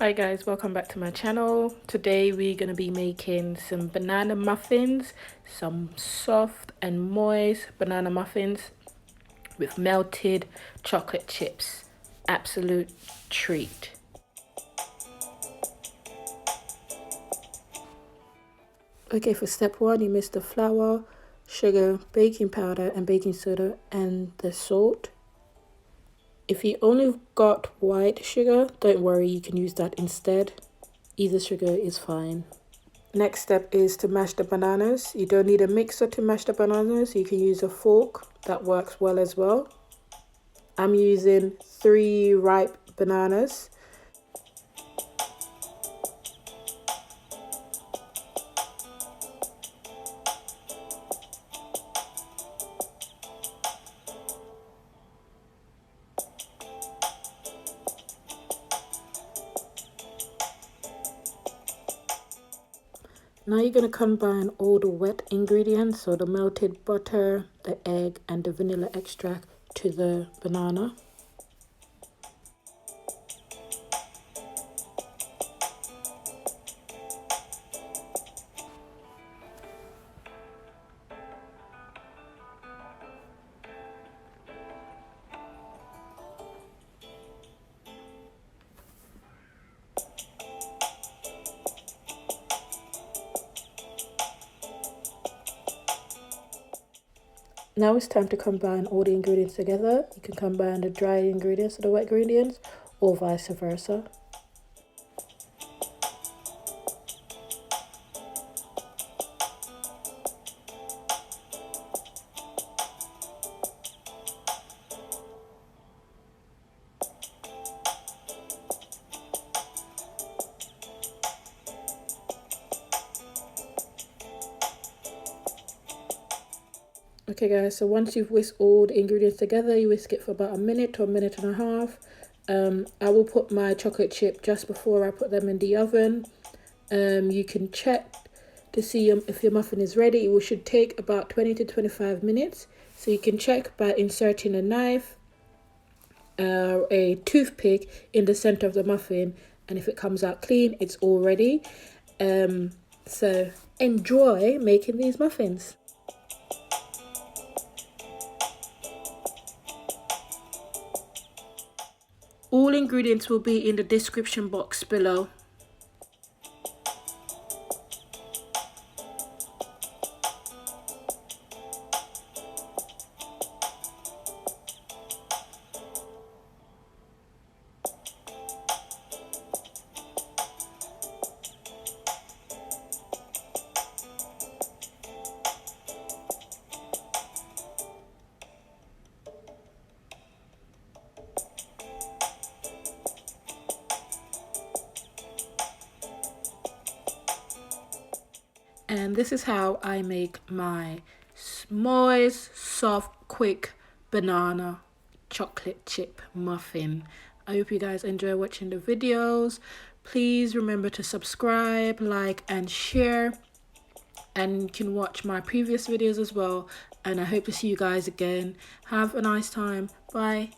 Hi guys, welcome back to my channel. Today we're going to be making some banana muffins, some soft and moist banana muffins with melted chocolate chips. Absolute treat. Okay, for step one, you mix the flour, sugar, baking powder and baking soda and the salt. If you only got white sugar, don't worry, you can use that instead. Either sugar is fine. Next step is to mash the bananas. You don't need a mixer to mash the bananas. You can use a fork. That works well as well. I'm using 3 ripe bananas. Now you're going to combine all the wet ingredients, so the melted butter, the egg and the vanilla extract to the banana. Now it's time to combine all the ingredients together. You can combine the dry ingredients to the wet ingredients or vice versa. Okay guys, so once you've whisked all the ingredients together, you whisk it for about a minute or a minute and a half. I will put my chocolate chip just before I put them in the oven. You can check to see if your muffin is ready. It should take about 20 to 25 minutes. So you can check by inserting a knife, a toothpick in the center of the muffin, and if it comes out clean, it's all ready. So enjoy making these muffins. All ingredients will be in the description box below. And this is how I make my moist, soft, quick banana chocolate chip muffin. I hope you guys enjoy watching the videos. Please remember to subscribe, like and share. And you can watch my previous videos as well. And I hope to see you guys again. Have a nice time. Bye.